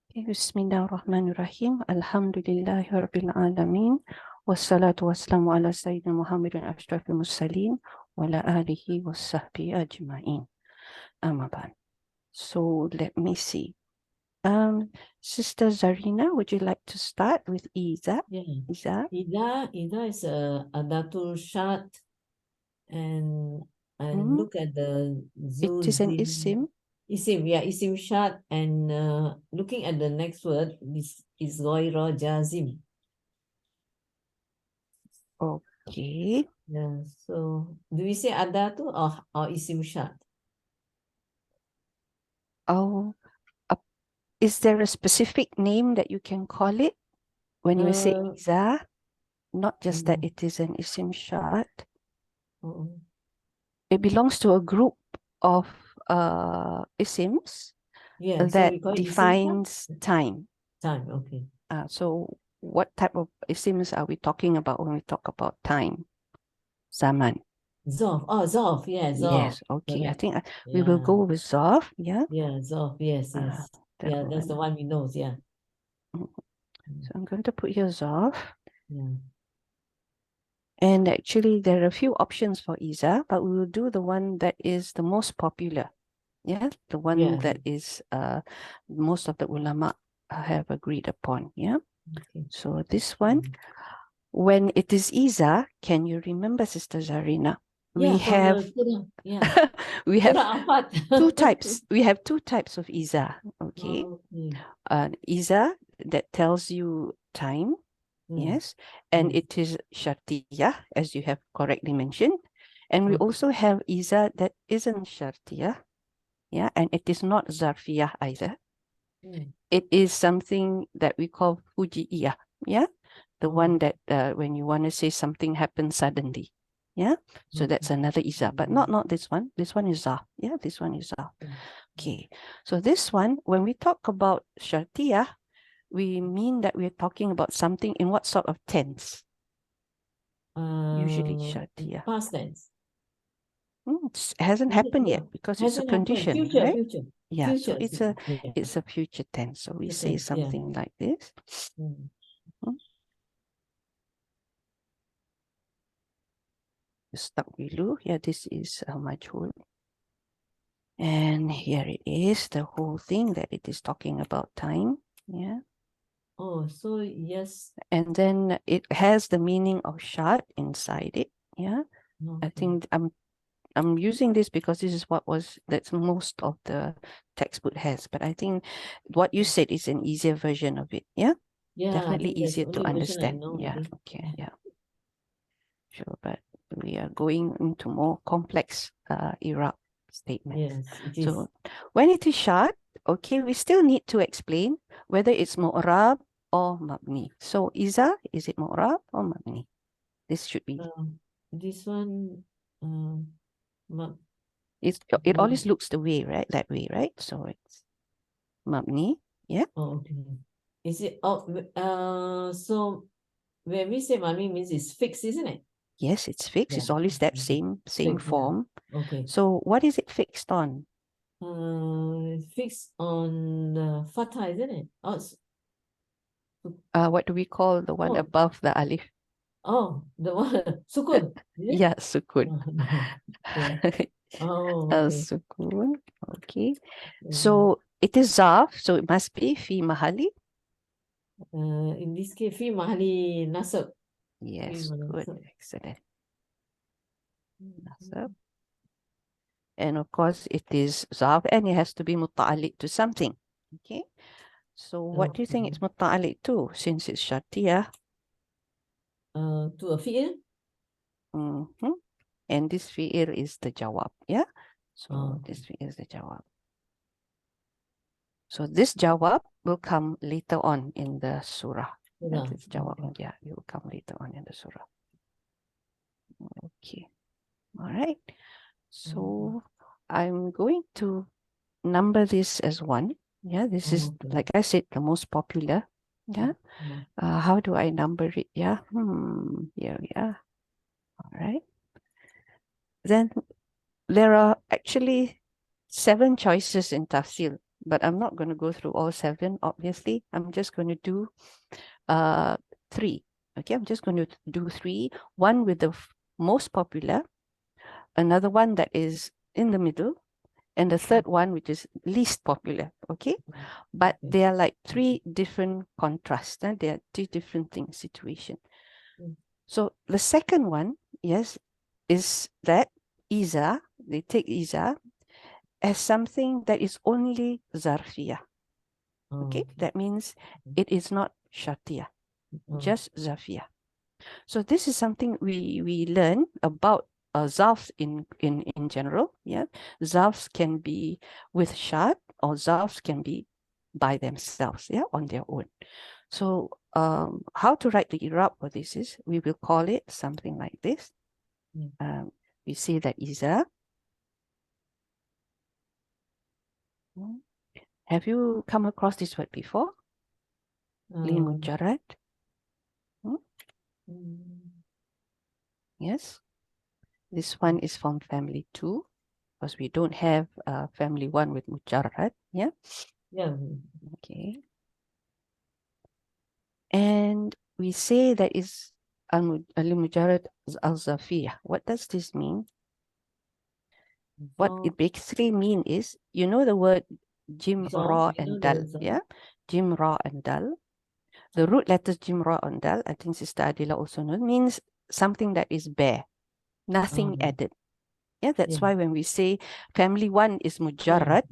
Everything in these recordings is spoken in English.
Bismillahirrahmanirrahim. Alhamdulillahi Rabbil Alameen. Wassalatu wassalamu ala Sayyidina Muhammadin ashrafil mursaleen wa ala alihi wa sahbihi ajma'in. Amma ba'd. So let me see. Sister Zarina, would you like to start with Iza? Yeah. Iza? Ida is a Adatul Shat, and Hmm. look at the It is an isim. Isim, yeah, Isim Shat, and looking at the next word, this is Ghaira Jazim. Okay. Yeah, so do we say Adatu or Isim Shat? Oh, is there a specific name that you can call it when you say Uh, Iza? Not just that mm, it is an isim shat. oh, It belongs to a group of isims yeah, so that we call it Isim defines Shat? time. Time, okay. So what type of isims are we talking about when we talk about time? Zaman. Zof, Zof, yeah, Zof. Yes, okay. I Correct. think we will Yeah, go with Zof, yeah? yeah, Zof, yes, Uh, yes. that Yeah, that's the one. one we know, yeah. So I'm going to put here Zof. Yeah. And actually, there are a few options for Iza, but we will do the one that is the most popular. Yeah, the one Yeah. that is most of the ulama have agreed upon. Yeah. Okay. So this one, when it is Iza, can you remember, Sister Zarina? Yeah, We from have Surah, yeah. we have Surah Afat. two types. We have two types of Iza. Okay. Okay. Iza that tells you time. Yes. And it is Shartiyah, as you have correctly mentioned. And we Okay. also have Iza that isn't Shartiyah. Yeah. And it is not Zarfiyah either. It is something that we call Fuji'iyah. Yeah. The one that when you want to say something happens suddenly. Yeah. So that's another Iza, but not this one. This one is Zah. Yeah. This one is Zah. Okay. So this one, when we talk about Shartiyah, we mean that we're talking about something in what sort of tense? Usually Shartiyah. Past tense. It hasn't happened yet because it's a condition, Future, right? future. Yeah, so Future. it's a future tense. So we Future say tense, yeah. something like this. Stuck below. Yeah, this is majhul. And here it is, the whole thing that it is talking about time. Yeah. Oh, so yes. And then it has the meaning of shart inside it. Yeah. Okay. I think I'm using this because this is that's most of the textbook has. But I think what you said is an easier version of it. Yeah. Yeah, Definitely easier to understand. know, Yeah. Okay. Yeah. Sure. But we are going into more complex Iraab statements. Yes, it is. So when it is shart, okay, we still need to explain whether it's mu'rab or mabni. So Iza, is it mu'rab or mabni? This should be. This one, it always looks the way, right? That way, right? So it's mabni. Yeah. Oh, okay. Is it? So when we say mabni means it's fixed, isn't it? Yes, it's fixed. Yeah. It's always that same fixed, form. Yeah. Okay. So what is it fixed on? Fixed on fatha, isn't it? What do we call the one above the alif? Oh, the one sukun. Yeah, sukun. Okay. Okay. Sukun. Okay. So it is zarf, so it must be fi mahali. In this case, fi mahali nasab. Yes, good, excellent. Nasab. And of course, it is zarf, and it has to be muta'alliq to something. Okay. So what do you think it's muta'alliq to, since it's shartiyah? To a fi'il. And this fi'il is the jawab. Yeah. So this fi'il is the jawab. So this jawab will come later on in the surah. This jawab, yeah, it will come later on in the surah. Okay. All right. So I'm going to number this as 1. Yeah, this is, like I said, the most popular. Yeah. How do I number it? Yeah. Here we are. All right. Then there are actually 7 choices in tafsir. but I'm not going to go through all 7, obviously. I'm just going to do 3. Okay, I'm just going to do 3. One with the most popular, another one that is in the middle, and the third one which is least popular. Okay, but Okay. they are like 3 different contrasts. They are 3 different things, situation. So the second one, yes, is that Iza, they take Iza as something that is only Zarfiyah. Okay, that means it is not Shartiyah, just Zarfiyah. So this is something we learn about zarfs in general. Yeah, zarfs can be with shart, or zarfs can be by themselves. Yeah, on their own. So how to write the Iraab for this is, we will call it something like this. We say that Iza. Have you come across this word before? Lil Mujarrad. Yes. This one is from family 2, because we don't have family 1 with Mujarrad. Yeah. Yeah. Okay. And we say that is al-mujarrad al-zafiyah. What does this mean? What it basically mean is, you know the word jim, ra, and dal. Yeah, jim, ra, and dal. The root letters jim, ra, and dal, I think Sister Adila also knows, means something that is bare, nothing added. Yeah, that's why when we say family 1 is mujarrad,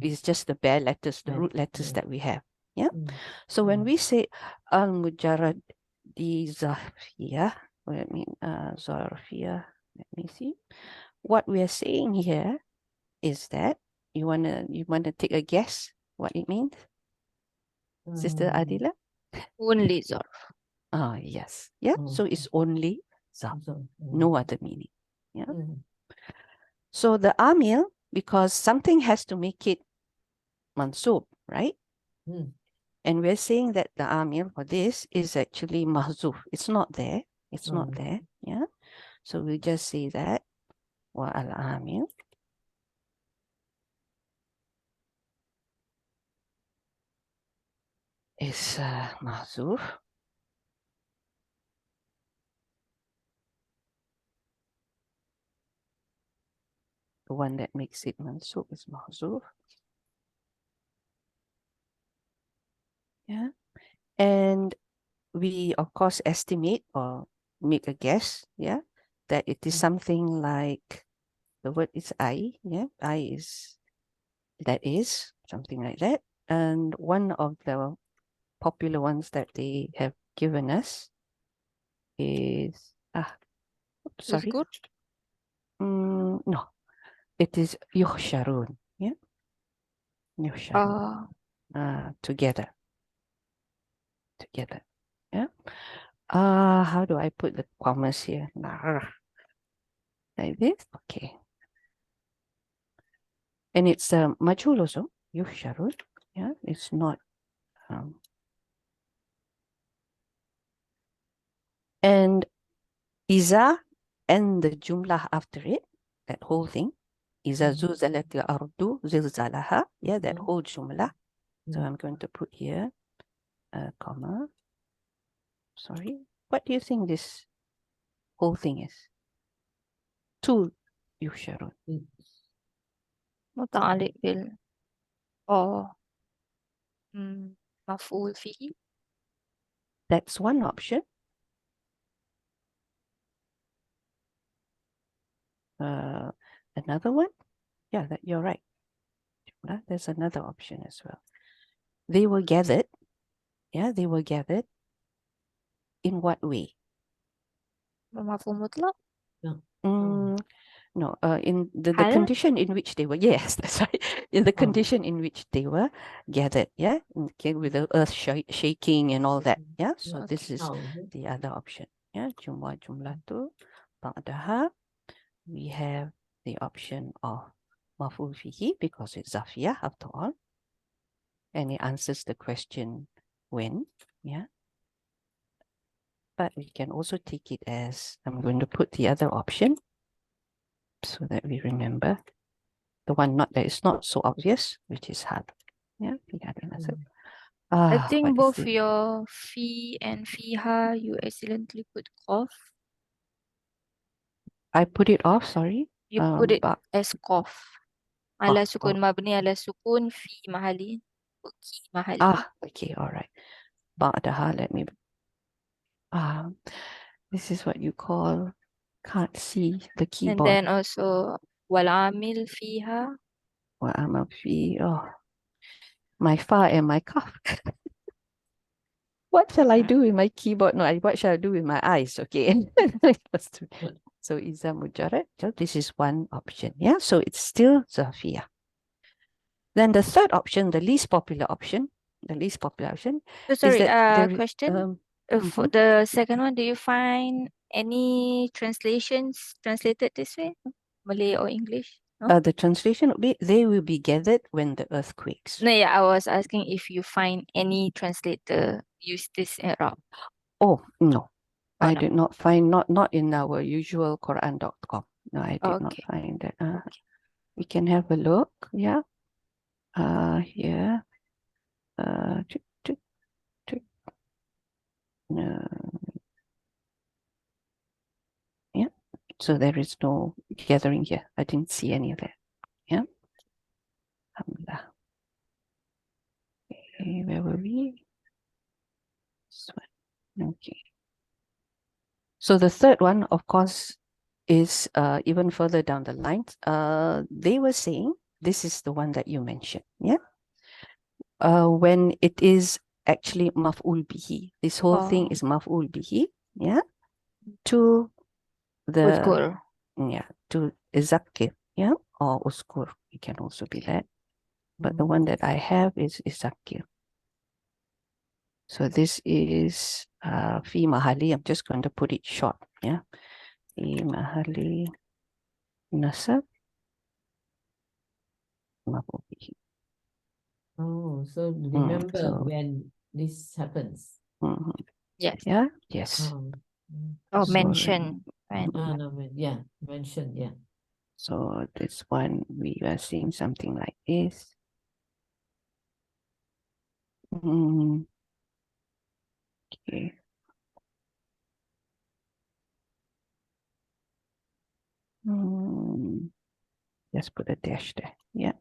it's just the bare letters, the root letters that we have. Yeah. So when we say al-mujarrad di zarfiyah, let me zarfiyah, let me see. What we are saying here is that you wanna take a guess what it means, Sister Adila? Only Zarf. Yes. Yeah. So it's only zarf, no other meaning. Yeah. So the amil, because something has to make it mansub, right? And we're saying that the amil for this is actually mahzuf. It's not there. It's not there. Yeah. So we'll just say that wa al-amil is mahzuf. The one that makes it mansub is mahzuf. Yeah. And we, of course, estimate or make a guess, yeah, that it is something like, the word is I, yeah, I is, that is, something like that. And one of the popular ones that they have given us is, sorry. No, it is yuhsharun, yeah, yuhsharun, together, yeah. How do I put the commas here? Like this, okay. And it's majhul also, yuhsharun, yeah, it's not. And iza and the jumlah after it, that whole thing, iza zulzalatil ardu zilzalaha, yeah, that whole jumlah. So I'm going to put here a comma. Sorry, what do you think this whole thing is? To yuhsharun. متعلق بال مفعول فيه. That's one option. Another one? Yeah, that you're right. There's another option as well. They were gathered. Yeah, they were gathered. In what way? مفعول مطلق. No, in the حالة؟ condition in which they were, yes, that's right. In the condition in which they were gathered, yeah, okay, with the earth shaking and all that, yeah. So this is the other option, yeah. Jumlatu ba'daha. We have the option of maf'ul fihi because it's zafiyah after all, and it answers the question when, yeah. But we can also take it as, I'm going to put the other option so that we remember. the one not that is not so obvious, which is hal. Yeah, the other method. I What think is both this? your fi and fiha you accidentally put qaf. I put it off, sorry. You put it But as qaf. Ala sukun oh, mabni ala sukun fi mahali. Ki mahali. okay, all right. Ba'daha, let me this is what you call can't see the And keyboard. then also wal amil fiha. Well, I'm a my fa and my kaf. What shall I do with my keyboard? No, what shall I do with my eyes? Okay. So Iza Mujarrad. So this is one option. Yeah. So it's still Zafia. Then the third option, the least popular option, So is sorry, that question. For the second one, do you find any translations translated this way? Malay or English? No? the translation would be they will be gathered when the earth quakes. No, yeah, I was asking if you find any translator use this Arab. Oh no. Oh, I no. did not find not in our usual Quran.com. No, I did not Okay. find that. We can have a look. Yeah. Here. No. Yeah. So there is no gathering here. I didn't see any of that. Yeah. Alhamdulillah. Okay, where were we? This one. Okay. So the third one, of course, is even further down the line. They were saying this is the one that you mentioned. Yeah. When it is actually maf'ul bihi. This whole thing is maf'ul bihi. Yeah. To the Uzkur. to zakir. Yeah. Or uskur. It can also be that. But the one that I have is zakir. So this is fi mahali. I'm just going to put it short. Yeah. Fi mahali nasab maf'ul bihi. Oh, so remember so- when this happens. Mhm. Yes. Yeah. Yes. Or So, mention. When. No, yeah, mentioned, yeah. So this one we are seeing something like this. Okay. Just put a dash there. Yeah.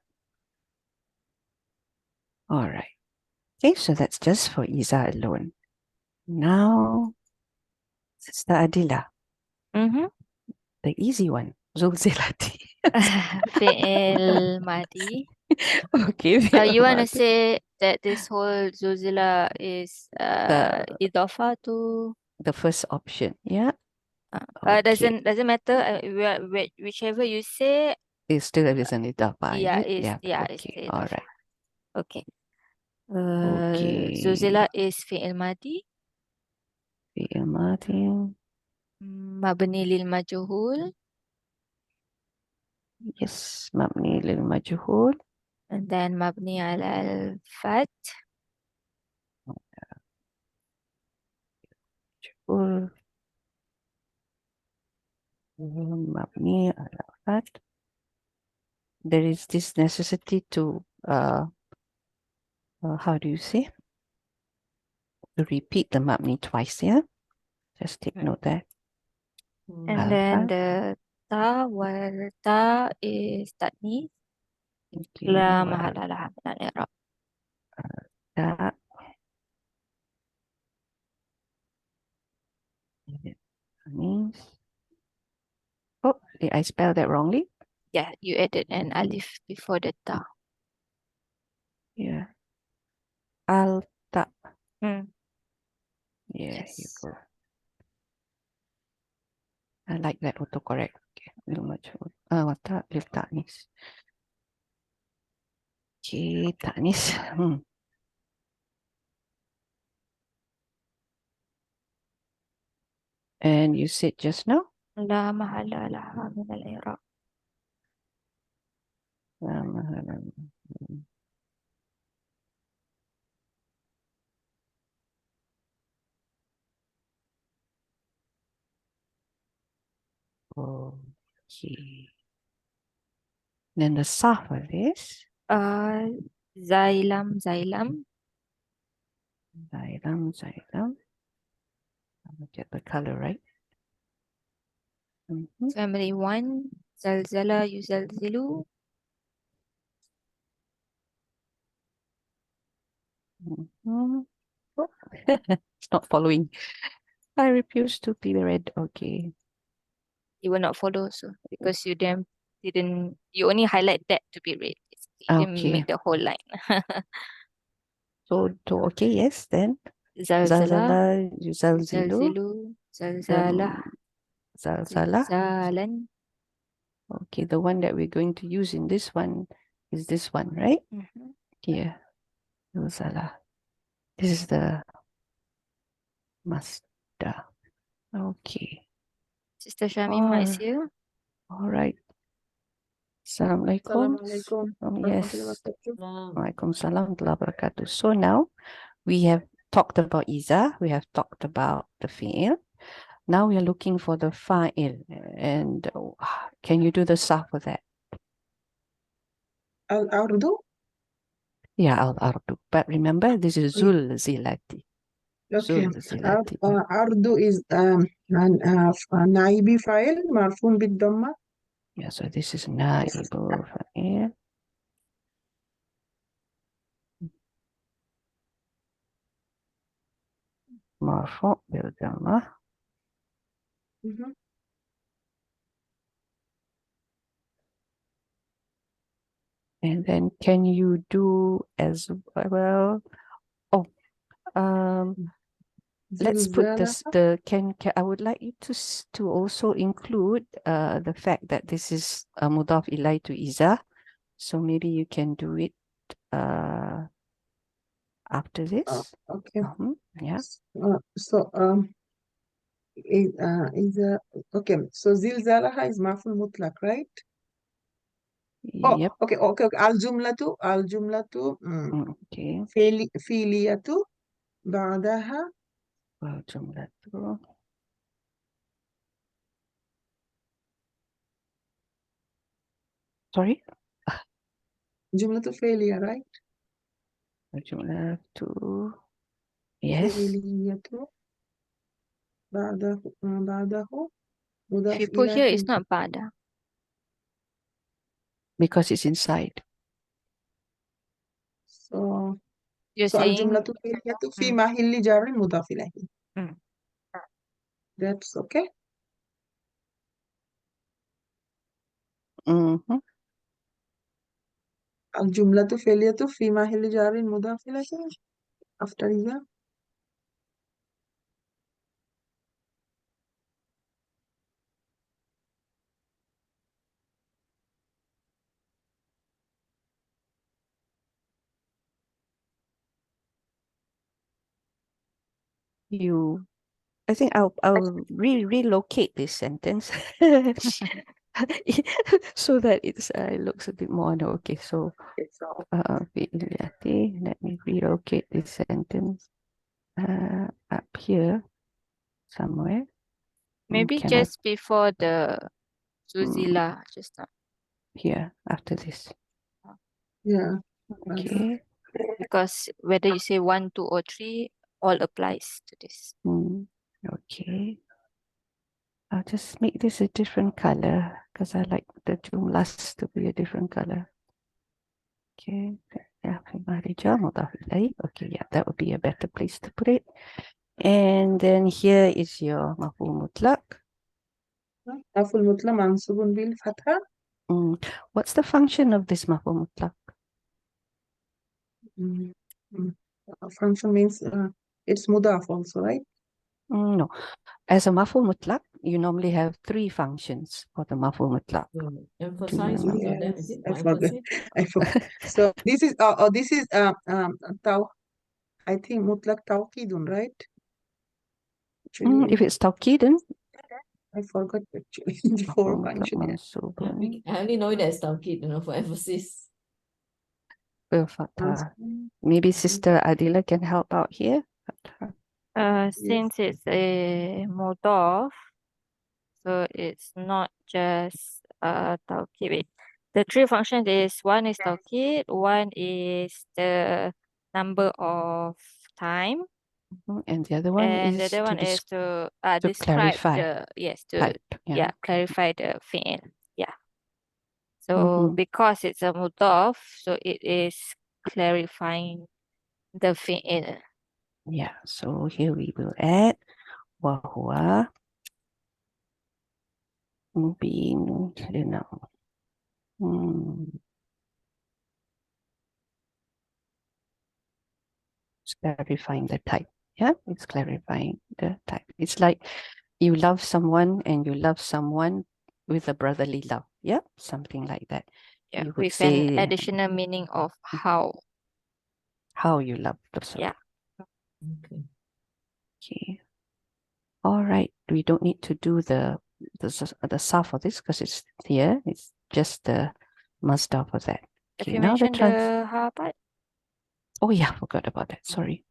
All right. Okay, so that's just for Iza alone. Now, Sister Adila, the easy one. Zulzilati. Fi'il madi. Okay. You want to say that this whole Zuzila is idafa to the first option. Yeah. doesn't matter whichever you say It still is an idafa. yeah Is it? Yeah. it's Okay. the All idafa. right. Okay. Okay. Zuzila is fi'il madi Fi'il madi. mabni lil majhul Yes. Mabni lil majhul. and then mabni ala al fat مبني على فتح. There is this necessity to how do you say? To repeat the mabni twice, yeah? Just take note that. and then the ta wal ta is tatnis Okay, la well, mahala laha min al i'rab. that means. Oh, did I spell that wrongly? Yeah, you added an alif before the ta. Yeah. Al-ta. Mm. Yeah, Yes. you go. I like that autocorrect. Okay, little much. Ta, lil ta'nis. Okay, ta'nis. And you said just now? La mahala laha min al i'rab. Okay. Then the Sarf of this. Zailam. Zailam. I'll get the color right. Mhm. Family 1. Zalzala Yuzalzilu. Mhm. Oh, it's not following. I refuse to be read. Okay. You will not follow so because you didn't you only highlight that to be read. You didn't Okay. make the whole line. So okay, yes, then Zalzala. Zalzala Yuzalzilu. Zalzilu. Zalzala. Zalzala. Zalzalan. Okay, the one that we're going to use in this one is this one, right? Mhm. Here. Zalzala. This is the Masda. Okay. Sister Shamima is All, here. all right. Assalamualaikum. Assalamualaikum. Yes. Salam. Waalaikumsalam warahmatullahi wabarakatuh. So now we have talked about Iza, we have talked about the fi'il. Now we are looking for the fa'il. And can you do the sarf for that? Al-Ardu. Yeah, al-ardu. But remember, this is zul zilati. Okay. Zul zilati. Ardu is naibi file marfun bid dhamma. Yeah, so this is naibu fa'il. Marfu bil dhammah. And then can you do as well? Oh, let's put this can I would like you to also include the fact that this is a mudaf ilai to Iza. So maybe you can do it after this. Okay. Yeah. Okay. So zilzalaha is marful mutlaq, right? Yep. Okay. Al-jumlatu Okay. fi'liyatu ba'daha Jumlatu. Sorry? jumlatu fi'liya, right? Jumlatu. Yes. Fi'liyatu ba'dahu If mudaf you put here, ilahi. it's not Bada. Because it's inside. So You're So saying al-jumlatu fi'liyatu fi mahilli jarrin mudaf ilayhi. That's okay. Mm-hmm. Al-jumlatu fi'liyatu fi mahilli jarrin mudaf ilayhi. After iza. I think I'll relocate this sentence so that it looks a bit more okay. So let me relocate this sentence up here somewhere. maybe Can just before the Zuzila, just now. Here after this. Yeah. Okay. Because whether you say 1, 2, or 3, all applies to this. Okay. I'll just make this a different color because I like the jumlas to be a different color. Okay. Okay, yeah, that would be a better place to put it. And then here is your maf'ul mutlaq. Maf'ul mutlaq mansubun bil fatha. What's the function of this maf'ul mutlaq? Function means it's mudaf also, right? No. As a maf'ul mutlaq, you normally have 3 functions for the maf'ul mutlaq. Emphasize one of them, is it? I For forgot. emphasis? I forgot. So this is I think mutlaq tawqidun, right? Actually, If it's tawqidun, I forgot actually the 4 function. I only know it as tawqid, for emphasis. Maybe Sister Adila can help out here. Since it's a mudaf, so it's not just tawqid. Wait. The three functions is one is taukid, one is the number of time, And the other one and the is other one is to describe clarify the type. Yeah. clarify the fi'il. Yeah. So because it's a mudaf, so it is clarifying the fi'il. Yeah. So here we will add wahwa mubin linam. It's clarifying the type. Yeah, it's clarifying the type. It's like you love someone and you love someone with a brotherly love. Yeah, something like that. Yeah, You would with an say additional meaning of how. how you love the person. Yeah. Okay. Okay. All right. We don't need to do the Sarf for this because it's here. It's just the masdar for that. Have Okay. you Now the mentioned the ha part? Oh yeah, forgot about that. Sorry.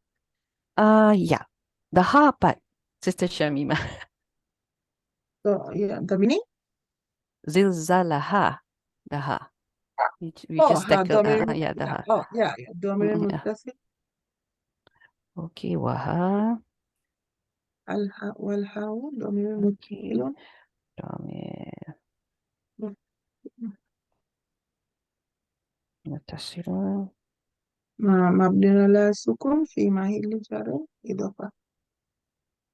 Yeah. The ha part, Sister Shamima. So yeah, the meaning? Zilzalaha. The ha. We Oh, just ha, tackled domir, yeah, the ha. oh, yeah, yeah. Domir Yeah. muttasil, Okay, waha. al-ha, wal-ha'u, domir Okay. muttasilun. Domir muttasilun. مبني على سكون في محل جر إضافة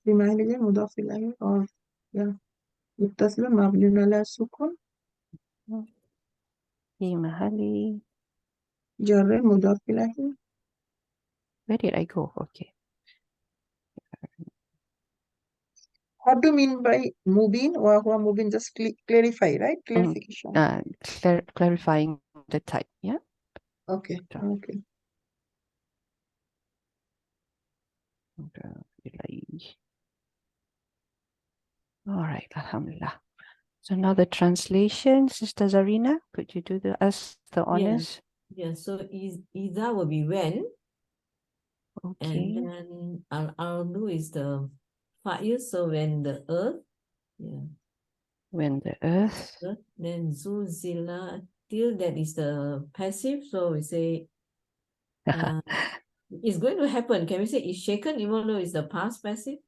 في محل جر مضاف إليه أو yeah. متصل مبني على سكون في محل. جر مضاف إليه. Where did I go? Okay. What do you mean by mubin? وهو mubin just clarify, right? Clarification. Clarifying the type. Yeah. Okay. Okay. All right, Alhamdulillah. So now the translation, Sister Zarina, could you do us the honors? Yeah, so Iza will be when, Okay. and then I'll do is the fa'il, so when the earth, yeah, When the earth. then Zulzila, till that is the passive, so we say it's going to happen. Can we say it's shaken even though it's the past passive?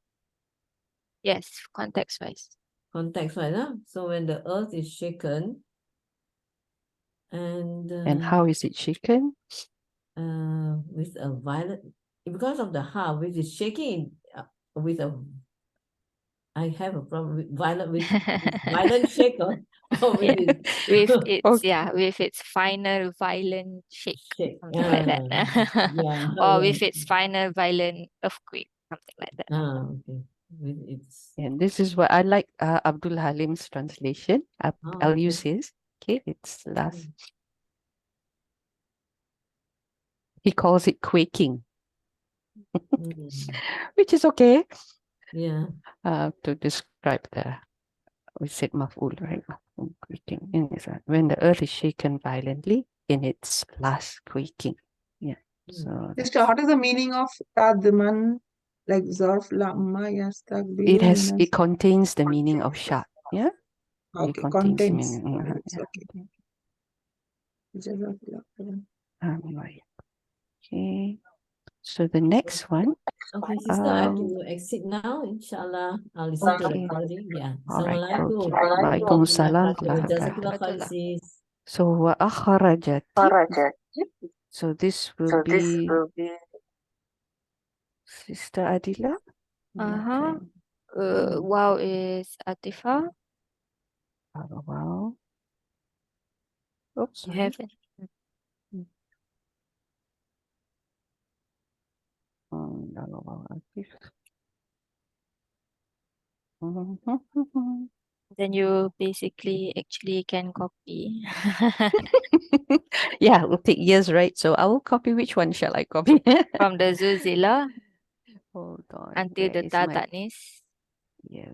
Yes, context wise. Context wise, huh? So when the earth is shaken, and how is it shaken? with a violent, because of the ha, which is shaking with a, I have a problem with violent shake or with Yeah. it. With its Okay. with its final violent shake, Shake. something like that. Yeah, Or yeah. with its final violent earthquake, something like that. Okay. With its And this is what I like Abdul Halim's translation. I'll okay. use his. Okay, it's last. He calls it quaking, which is okay Yeah. to describe we said maf'ul, right? Quaking. When the earth is shaken violently in its last quaking. Yeah. So Sister, what is the meaning of tadman? Like zarf lamma yastakbilu it contains the meaning of shart. Yeah. Okay, It contains the contents. meaning. It's okay. Jazakallah khairan. Right. Okay. So the next one. Okay, sister, I have to exit now. Inshallah, I'll listen to the Okay. recording. Yeah. All right. Assalamualaikum. Okay. Waalaikumsalam. Jazakallah khair, sis. So وأخرجت. So this will be Sister Adila. Uh-huh. Okay. Wow is Atifa. Wow. Oops. You haven't. Then you basically actually can copy. Yeah, it will take years, right? So I will copy. Which one shall I copy? From the Zuzila Hold on. until Where the is my- Tatanis. Yeah.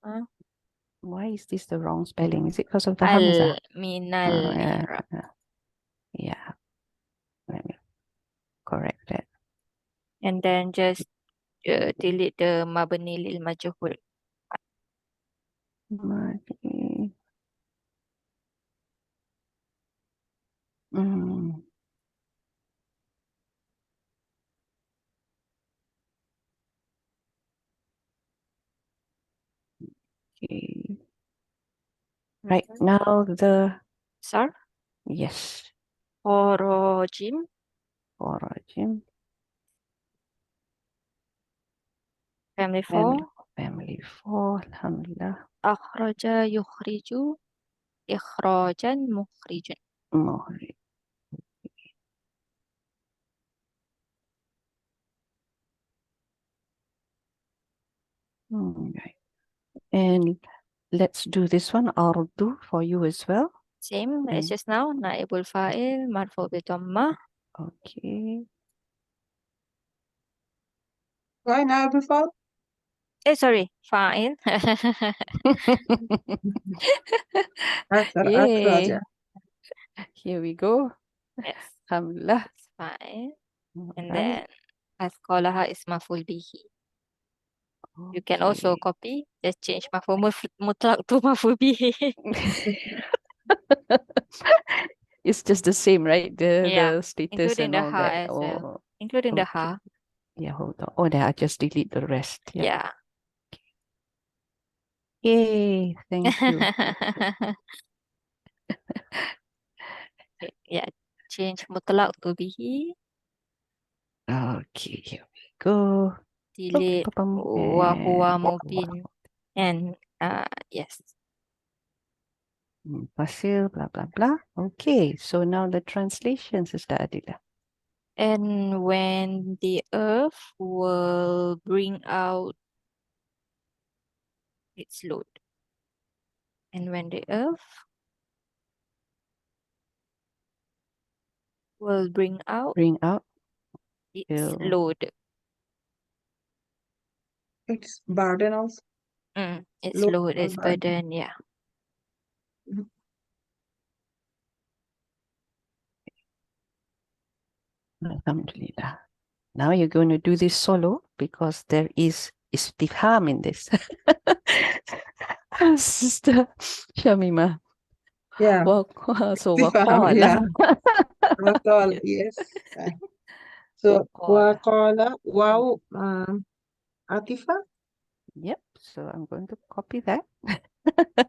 Huh? Why is this the wrong spelling? Is it because of the Hamza? Minal Yeah. I'rab. Yeah. Let me correct that. And then just delete the Mabni lil Majhul. Madi. Mm. Okay. Right now the Sarf. yes, Kharajim. Kharajim. Family Family 4. family 4. Alhamdulillah. Akhraja yukhriju. Ikhrajan mukhrijun. Mohri. Right. And let's do this one, Ardu, for you as well. Same as just now. Naibul fa'il. Marfu bi dhammah. Okay. Why now before? Sorry. Fa'il. Yay. Akhraja. Here we go. Yes. Alhamdulillah. Fa'il. And Alright. then asqalaha is maf'ul bihi. You can also Okay. copy. Just change maf'ul mutlaq to maf'ul bihi. It's just the same, right? The Yeah, status including and the all ha that. as well. Oh, Including the okay. ha. Yeah, hold on. Oh, then I just delete the rest. Yeah. Yeah. Yay. Thank you. Okay, yeah. Change mutlaq to bihi. Okay, here we go. Delete wa huwa mubin. And yes. Fasil, blah, blah, blah. Okay, so now the translation, Sister Adila. And when the earth will bring out its load. And when the earth will bring out Bring out its till load. It's burden of Its load load, or its burden, yeah. Alhamdulillah. Now you're going to do this solo because there is istifham in this. Sister Shamima. Yeah. So Istifham, waqala. yeah. Waqala, yes. So Waqala. waqala, wow, Atifa. Yep, so I'm going to copy that.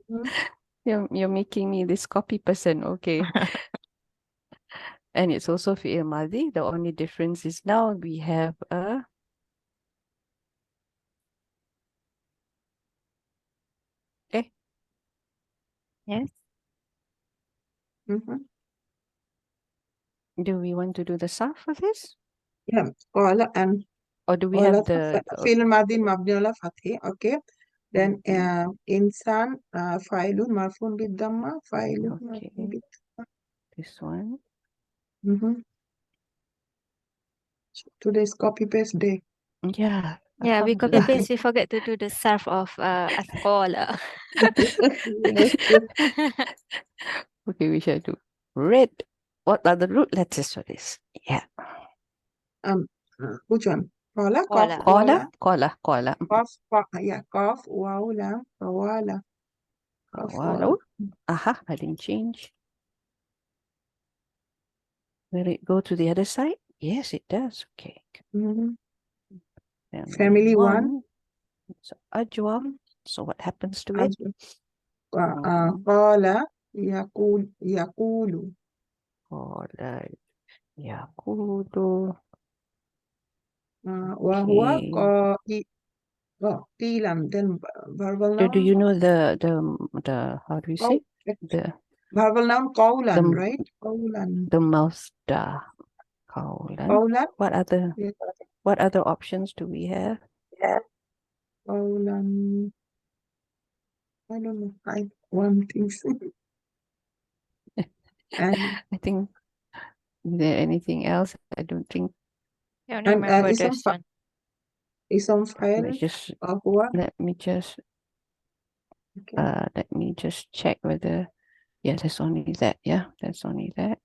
Mhm. You're making me this copy person, okay. And it's also fi'il madhi. The only difference is now we have a okay. Yes. Mhm. Do we want to do the sarf for this? Yeah. Qala and Or do we qala have the fi'l madhi mabni ala fathi. Okay. Then insan fa'ilun marfun bid dhamma fa'ilun okay, marfun bid. this one. Today's copy paste day. Yeah. Yeah, we copy Alhamdulillah. paste. We forget to do the sarf of asqala. Yes. Okay, we shall do red. What are the root letters for this? Yeah. Which one? Qala, Qala. qaf, wala. Qala. Qaf, yeah, qaf, waw, lam, wala. Qaf, wala. Walau. Aha, I didn't change. Will it go to the other side? Yes, it does. Okay. Mhm. Family Family one. So ajwa. So what happens to it? Qala, yaqulu. Qala yaqulu. Wa huwa Okay. qilan. Then verbal Do noun. you know the how do you say? The Verbal noun qawlan, the- right? Qawlan. the masdar. Qawlan. Qawlan. Yes. What other options do we have? Qawlan. I don't know. I one thing. And I think is there anything else? I don't think. I don't remember ism this one. ism file huwa. Let me just Okay. let me just check whether that's only that. Yeah, that's only that.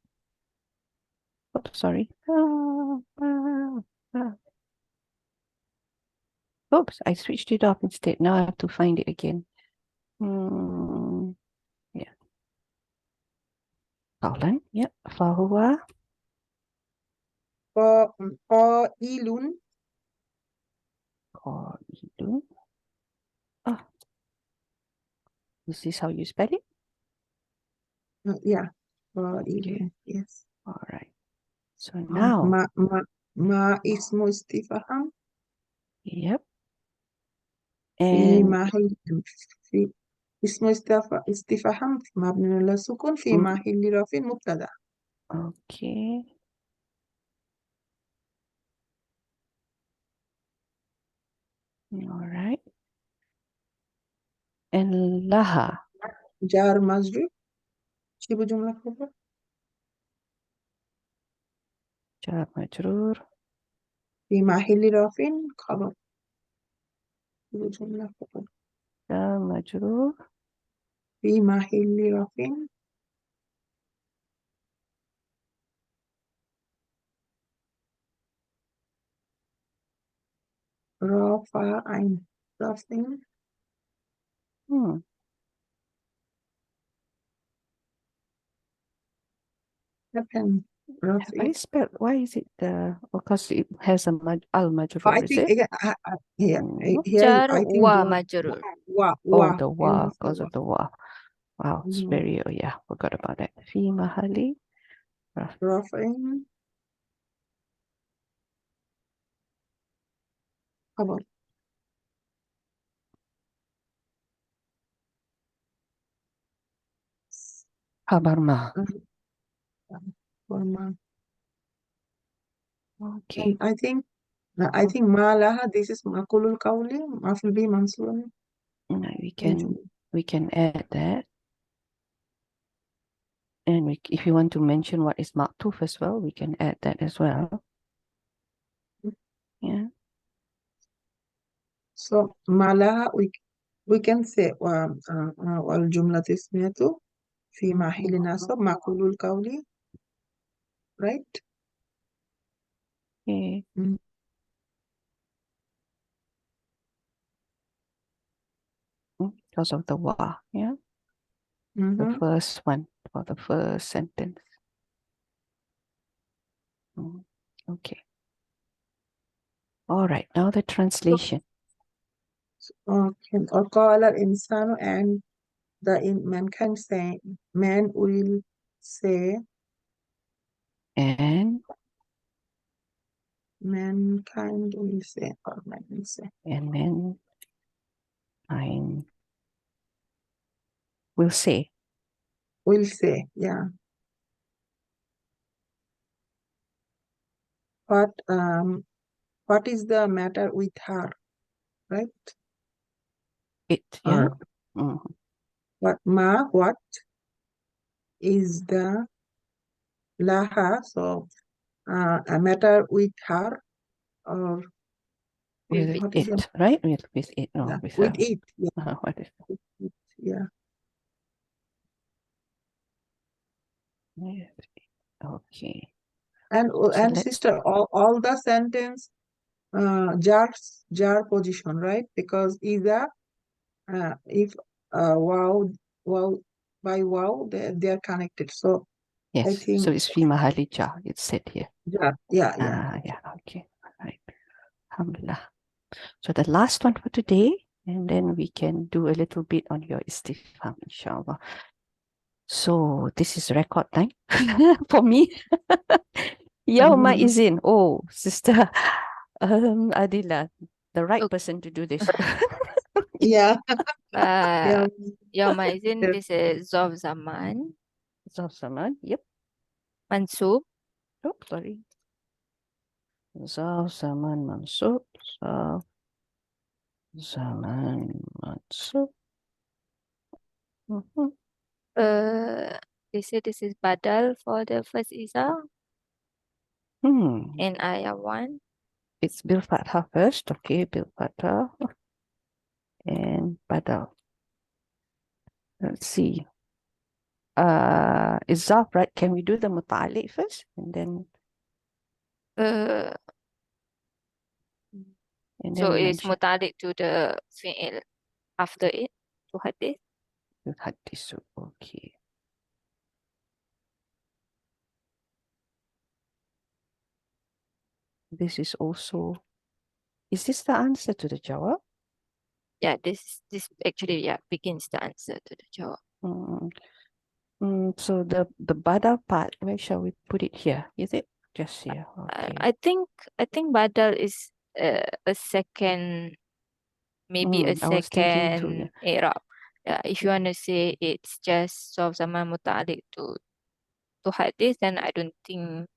Oh, sorry. Oops, I switched it off instead. Now I have to find it again. Yeah. Qawlan. Yep. Fahuwa. Qailun. Qailun. Oh, is this how you spell it? Yeah. Okay. Qailun. Yes. All right. So now, Ma ismu istifham yep. في And محل في اسم استفهام مبني على السكون في محل رفع مبتدأ. okay. All right. And laha. جار مجرور شبه جملة خبر Jar majroor. في محل رفع خبر شبه جملة خبر Jar majroor. في محل رفع رافع رفع رفع I spelled, why is it because it has a al majroor, I is think it? here Jar I think wa the majrur. Oh, the and wa, it's the because of the wa. Wow, it's Mhm. very, yeah, forgot about that. Fi mahali. رفع خبر Khabar ma. وما- Okay. I think ما لها this is معقول القولي مفعول به منصوب Now we can add that. And if you want to mention what is ma'tuf as well, we can add that as well. Yeah. So ما لها we can say والجملة اسميته في محل نصب معقول القولي right Okay. Because of the wa, yeah. The first one for the first sentence. Okay. All right. Now the translation. Okay. وقال الإنسان and mankind say man will say And mankind will say or man will say and then I will say. Yeah. What is the matter with her, right? It, yeah. What is the laha? So a matter with her or With what is it, right? With it, no, with with her. it? Yeah. What is It, yeah. it? Okay. And So sister, all the sentence jar position, right? Because either if wow by wow they are connected. So yes. I think So it's fi mahali jar. It's said here. jar. Yeah. Yeah. Okay. All right. Alhamdulillah. So the last one for today, and then we can do a little bit on your istifham, inshallah. So this is record time for me. Yawma izin. Oh, sister Adila, the right person to do this. Yeah. Yawma izin, this is Zarf Zaman. Zarf Zaman, yep. Mansub. Oh, sorry. Zarf Zaman Mansub. Zarf Zaman Mansub. They say this is Badal for the first Isa. In Ayah 1. It's Bil Fathah first. Okay, Bil Fathah. And Badal. Let's see. Is Zarf right? Can we do the Muta'alliq first? And then So it's muta'alliq to the fi'il after it, to hadith. Hadith. Okay. This is also, is this the answer to the jawab? Yeah, this actually begins the answer to the jawab. So the badal part, where shall we put it here? Is it just here? Okay. I think badal is a second, maybe a I was thinking too, second i'rab. If you want to say it's just zarf zaman muta'alliq to hadith, then I don't think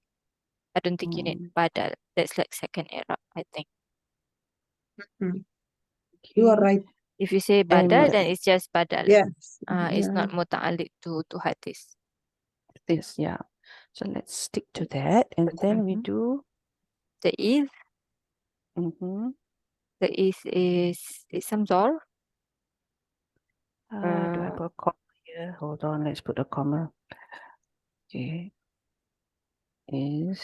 you need badal. That's like second i'rab, I think. You are Okay. right. If you say badal, then it's just badal. Yes. It's not muta'alliq to hadith. This, yeah. So let's stick to that, and then we Mhm. do. The is The is some zarf. do I put a comma here? Hold on, let's put a comma. Okay. Is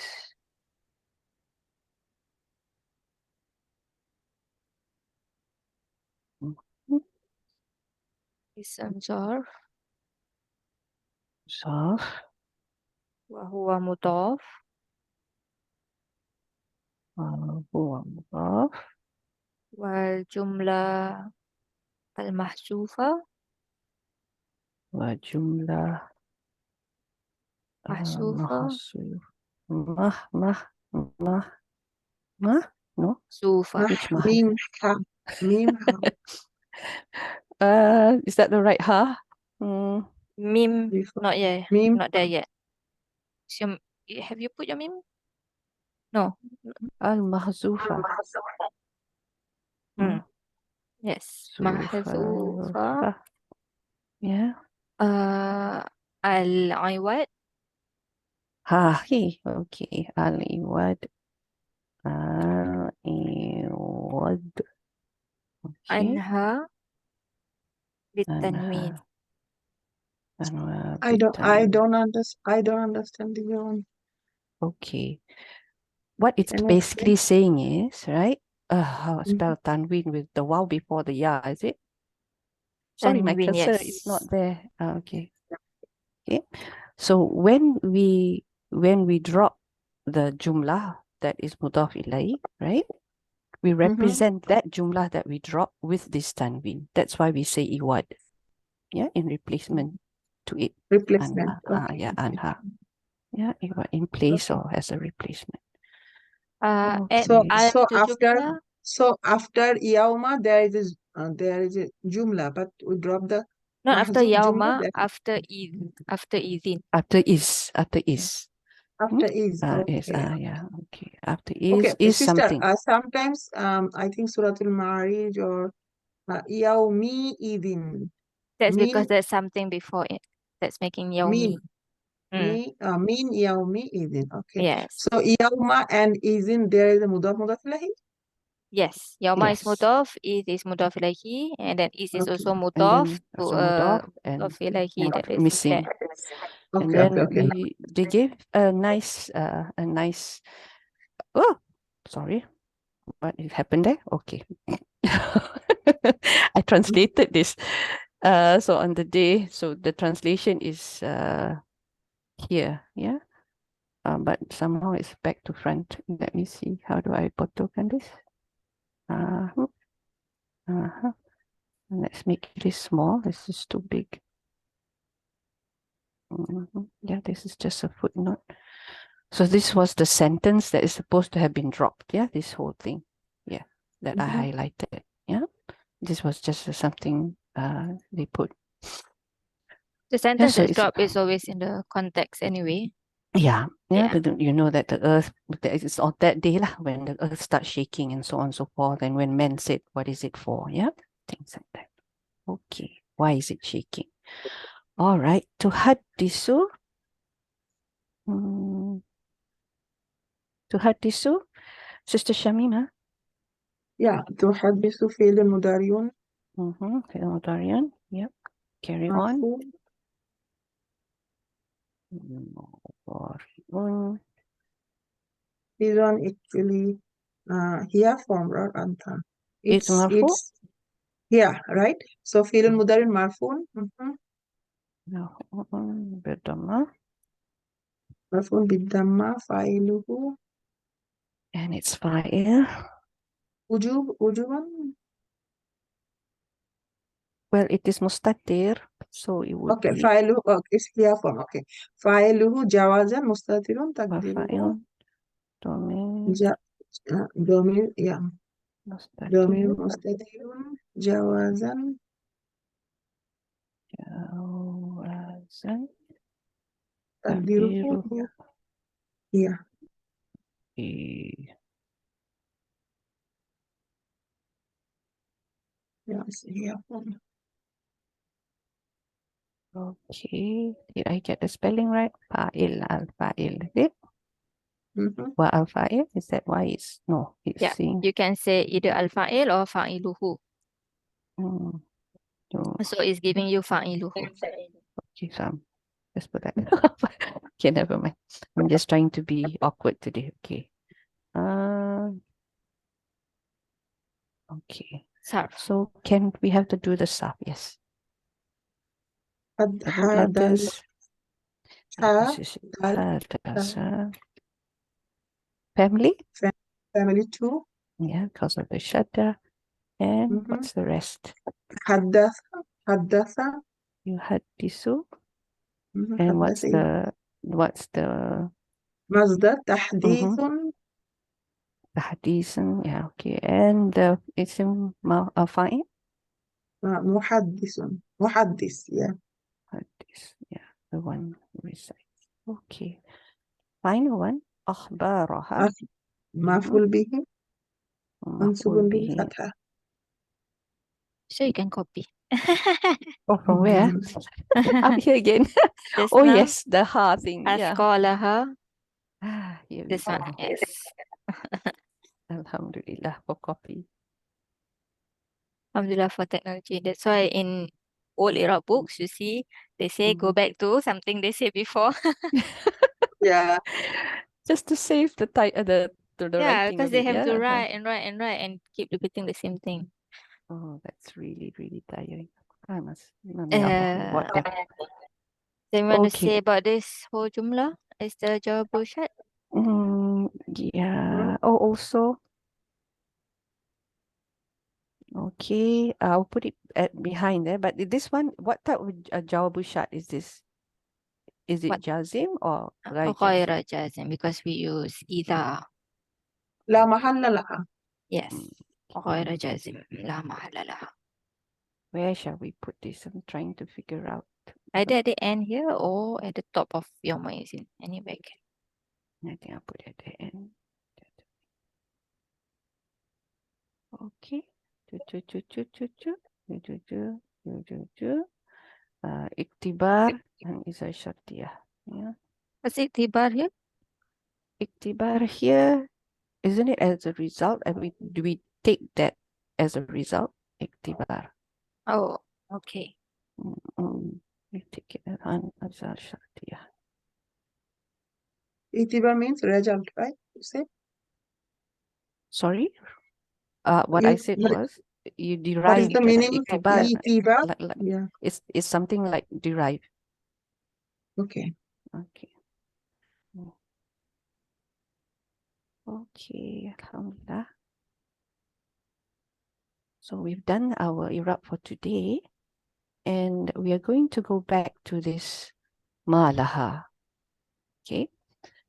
is some zarf. Zarf. Wa huwa mudaf. Huwa mudaf. Wal jumlah al mahzufa. Wa jumlah Mahzufa. No. Zufa. Which mah? Mim ha. Mim ha. Is that the right ha? Mim, Before. not yet. Mim. Not there yet. So, have you put your mim? No. Al-mahzufa. Yes. Zufa. Mahzufa. Yeah. Al-iwad. Okay. Al-iwad. Al-iwad. Okay. Anha. Bitanwin. I don't understand the one. Okay. What it's Can you basically saying is, right? How spell tanween with the waw before the ya, is it? Sorry, my Tanwin, cursor yes. is not there. Okay. So when we drop the jumlah that is mudaf ilayh, right? We represent that jumlah that we drop with this tanween. That's why we say iwad. Yeah, in replacement to it. Replacement. Anha. Yeah, anha. Yeah, iwad in place or as a replacement. So after yauma there is a jumla, but we drop the not after mahzuf yauma, jumla. after idin. After is. After is. Okay. Yeah. Okay. After Okay, is sister. something. Sometimes I think Suratul Ma'arij or yaumi idin. That's because there's something before it. That's making yaumi. Min yaumi idin. Okay. Yes. So yauma and idin there is a mudaf ilayhi. Yes. Yauma is mudaf, is mudaf ilayhi, and then is also mudaf to mudaf ilayhi that is missing. there. And then they gave a nice oh, sorry, what happened there? Okay. I translated this. So on the day, so the translation is here, yeah. But somehow it's back to front. Let me see. How do I potokan this? Let's make this small. This is too big. Yeah, this is just a footnote. So this was the sentence that is supposed to have been dropped. Yeah, this whole thing. Yeah, that I highlighted. Yeah, this was just something they put. The sentence that's dropped is always in the context anyway. Yeah. You know that the earth, it's on that day lah, when the earth starts shaking and so on and so forth. And when men said, what is it for? Yeah, things like that. Okay, why is it shaking? All right, tuhaddisu. Tuhaddisu, Sister Shamima. Yeah, tuhaddisu fi'l mudari'un. Fi'l mudari'un. Yep. Carry on. This one actually here form or anta. It's marfu. Yeah, right. So fi'l mudari'un marfu'un. Bidamma. Marfu'un bidamma fa'iluhu. And it's fa'il. وجوبا. Well, it is mustatir, so it would اوكي be فاعله اوكي فهم اوكي فاعله جوازا مستتر تقديره وفa'il ضمير جا ضمير يا ضمير مستتر مستتر جوازا جوازا تقديره تقديره يا إيه. هي فهم. Okay, did I get the spelling right? Fa'il, al-fa'il, is it? Mhm. Wa al-fa'il, is that why it's, no, it's Yeah, saying, you can say either al-fa'il or fa'iluhu. mm, no, So it's giving you fa'iluhu. okay, so let's put that. Okay, never mind. I'm just trying to be awkward today, okay. Okay, Sarf. so can we have to do the Sarf? Yes. قد Double حاد letters. ح This is دال Hadasa. Family, family 2 yeah, because of the shadda. And Mhm. what's the rest? حدث حدث You had Disu. Mhm. And حدث what's the مصدر تحديث hadithan? Yeah, okay. And the ism fa'il? محدث محدث يا Hadith. Yeah, the one we recite. Okay. Final one. أخبارها. مفعول به منصوب مفعول به. بالفتحة So you can copy. Oh, from where? I'm here again. Just Oh, now, yes, the ha thing. Yeah. asqalaha. Here we This one, go. yes. Alhamdulillah for copy. Alhamdulillah for technology. That's why in old Iraab books, you see, they say go back to something they said before. yeah Just to save the the Yeah, writing because of they it. have to Yeah. write and write and write and keep repeating the same thing. Oh, that's really, really tiring. I must. Mami Allah, what them. Then you want to Okay. say about this whole jumlah? Is the jawabul shart? Yeah. Oh, also. Okay. I'll put it behind there. But this one, what type of jawabu shart is this? Is it What? jazim or ghayr jazim? غير جازم, because we use إذا. لا محل لها Yes. غير جازم لا محل لها. Where shall we put this? I'm trying to figure out. Either at the end here or at the top of your magazine. Anywhere can. I think I'll put it at the end. Okay. Iktibar and Isa Shartiyah. Yeah. What's iktibar here? Iktibar here, isn't it as a result? I mean, do we take that as a result? Iktibar. Oh, okay. We take it as Isa Shartiyah. itibar means result right you say Sorry? What I said was you what is derive the meaning of iktibar. itibar Like, yeah it's something like derive. okay Okay. Okay, alhamdulillah. So we've done our Iraq for today, and we are going to go back to this malaha. Okay.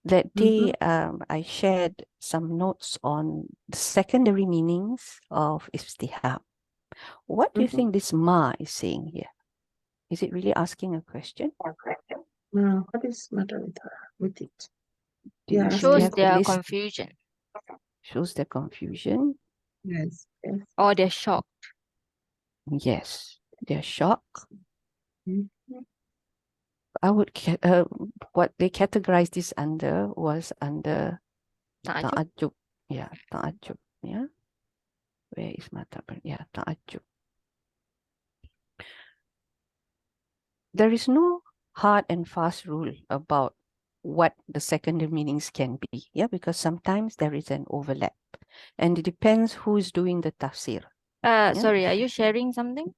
That day, I shared some notes on the secondary meanings of istihab. What do you think this ma is saying here? Is it really asking a question? what is matter with her with it Do you yeah really Shows have the their list? confusion Shows the confusion. yes yes or their shock. Yes, they're shocked. Mhm. I would what they categorized this under was under Ta'ajjub. ta'ajjub. Yeah, ta'ajjub. Yeah. Where is my tablet? Yeah, ta'ajjub. There is no hard and fast rule about what the secondary meanings can be. Yeah, because sometimes there is an overlap. And it depends who is doing the tafsir. Sorry, are you sharing something?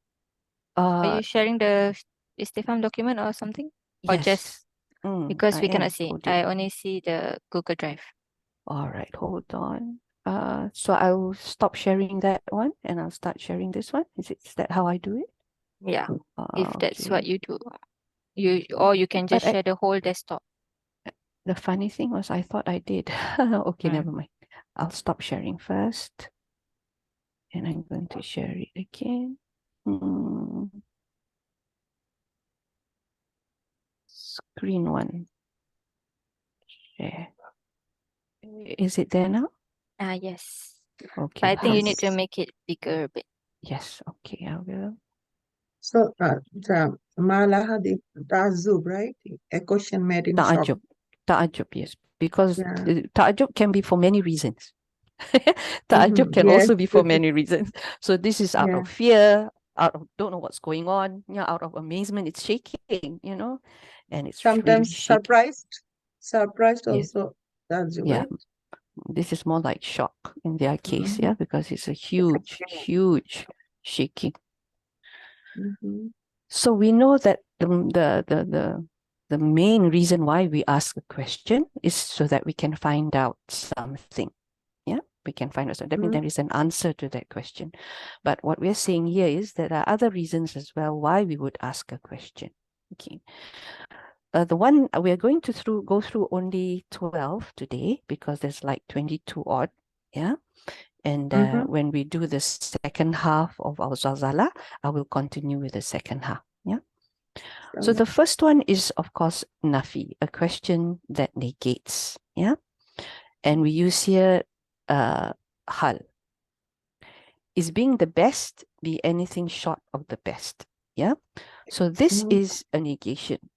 Are you sharing the istifham document or something? Or yes. just because we I cannot am, see? Odin. I only see the Google Drive. All right, hold on. So I'll stop sharing that one and I'll start sharing this one. Is that how I do it? Yeah, if that's what Okay. you do. Or you can just But share the whole desktop. the funny thing was I thought I did. Okay, Mm. never mind. I'll stop sharing first. And I'm going to share it again. Screen one. Share. Is it there now? Yes. Okay. But I think you need to Yes. make it bigger a bit. Yes. Okay, I will. So, Malaha the Ta'azzub, right? A question made in shock. Ta'ajub. Ta'ajub, yes. Because Yeah. ta'ajub can be for many reasons. Ta'ajub can Yes. also be for many reasons. So this is out Yeah. of fear, out of don't know what's going on, out of amazement, it's shaking, and it's really Sometimes shaking. surprised Yes. also Ta'azzub, Yeah. right? This is more like shock in their case, Mhm. because it's a huge, huge shaking. Mhm. So we know that the main reason why we ask a question is so that we can find out something. Yeah, we can find out. So that means there is an answer to that question. But what we're saying here is that there are other reasons as well why we would ask a question. Okay. The one we are going to go through only 12 today because there's like 22 odd. Yeah. And when we do the second half of our Al-Zalzala, I will continue with the second half. Yeah. So the first one is, of course, nafi, a question that negates. Yeah. And we use here hal. Is being the best be anything short of the best? Yeah. So this is a negation.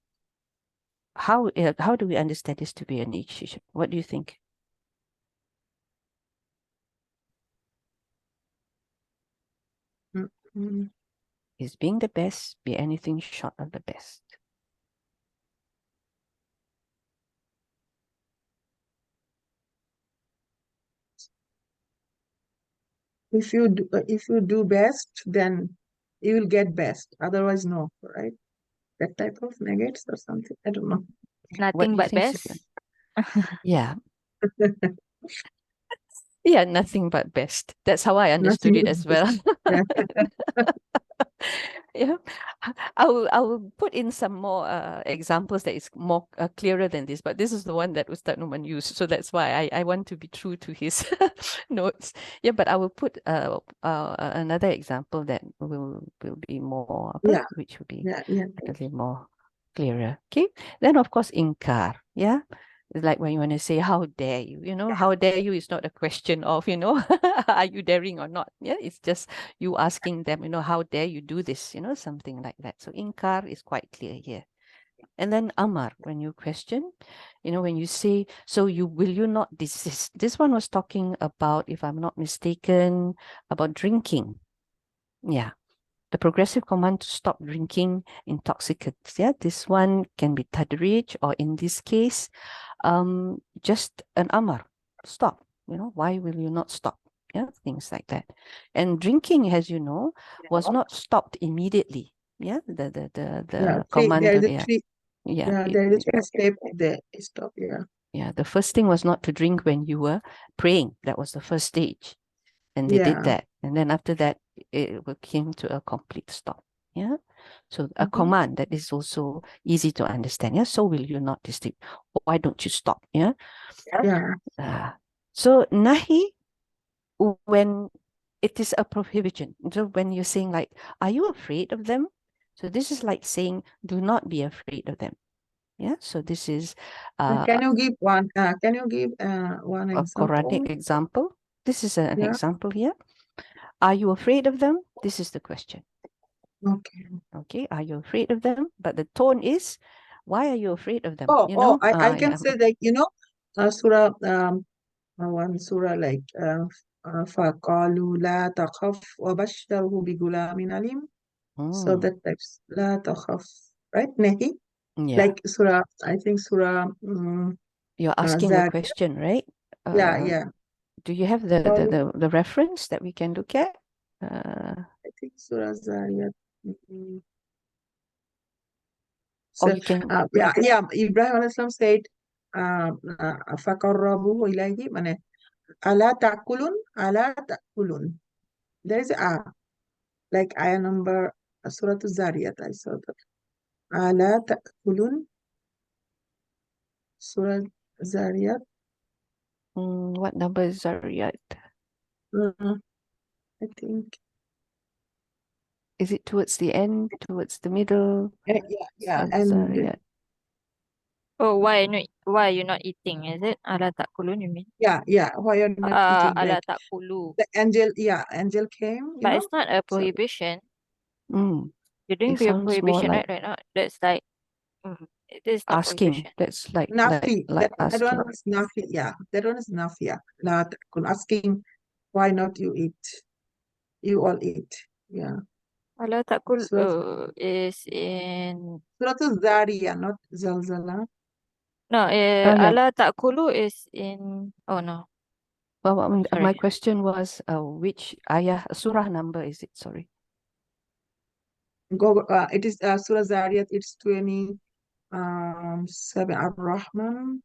How do we understand this to be a negation? What do you think? Is being the best be anything short of the best? If you do best, then you will get best. Otherwise, no, right? That type of negates or something. I don't know. What Nothing do you but think, best. Sufyan? Yeah. Yeah, nothing but best. That's how I understood Nothing it as well. yeah. Yeah, I will put in some more examples that is more clearer than this, but this is the one that Ustad Numan used, so that's why I want to be true to his notes. Yeah, but I will put another example that will be more, Yeah. which will be Yeah. a little more clearer. Okay, then of course inkar. Yeah. It's like when you want to say, how dare you? How dare you is not a question of, are you daring or not? Yeah, it's just you asking them, how dare you do this? Something like that. So inkar is quite clear here. And then amar, when you question, when you say, so will you not desist? This one was talking about, if I'm not mistaken, about drinking. Yeah. The progressive command to stop drinking intoxicants. Yeah, this one can be tadrij, or in this case, just an amar, stop. Why will you not stop? Yeah, things like that. And drinking, as you know, was not stopped immediately. Yeah, the command. There is a Yeah, three. yeah, There is a step there. Stop. Yeah. yeah. The first thing was not to drink when you were praying. That was the first stage. And they did that. And then after that, it came to a complete stop. Yeah. So a command that is also easy to understand. Yeah. So will you not distinct? Why don't you stop? Yeah. Yeah. So nahi, when it is a prohibition. So when you're saying like, are you afraid of them? So this is like saying, do not be afraid of them. Yeah. So this is Can you give one? Can you give one a example? Quranic example. This is an Yeah. example here. Are you afraid of them? This is the question. Okay. Okay, are you afraid of them? But the tone is, why are you afraid of them? I can say like, surah, one surah like, فَقَالُوا لَا تَخَفْ وَبَشَّرْهُ بِغُلَامٍ عَلِيمٍ. So that types, لَا تَخَفْ, right? Nahi? Yeah. Like surah, I think surah, You're asking a Zariyat. question, right? Yeah. Do you have the reference that we can look at? I think surah Zariyat. Or So, you can. Ibrahim alayhi salam said, فَقَرَّبُوهُ إِلَيْهِ মানে أَلَا تَأْكُلُونَ أَلَا تَأْكُلُونَ. There is like ayah number Surah Al-Zariyat, I saw that. أَلَا تَأْكُلُونَ Surah Zariyat. What number is Zariyat? I think. Is it towards the end, towards the middle? Yeah. And Zariyat. Oh, why you not eating? Is it? Ala takulun, you mean? yeah, why you're not eating? Ala Like takulu. the angel came, you But know? it's not a So, prohibition. Mm. You're doing It sounds more prohibition, like right now. That's like, it is not asking. prohibition. That's like Nafi, that asking. one is Nafi, yeah. That one is Nafi, yeah. Not asking why not you eat. You all eat. Yeah. Ala takul Surah is in Zariyat, not Zalzala. no. No. Ala takulu is in. Oh no. Well, my Sorry. question was, which ayah, surah number is it? Sorry. It is Surah Zariyat. It's 27. Ar-Rahman.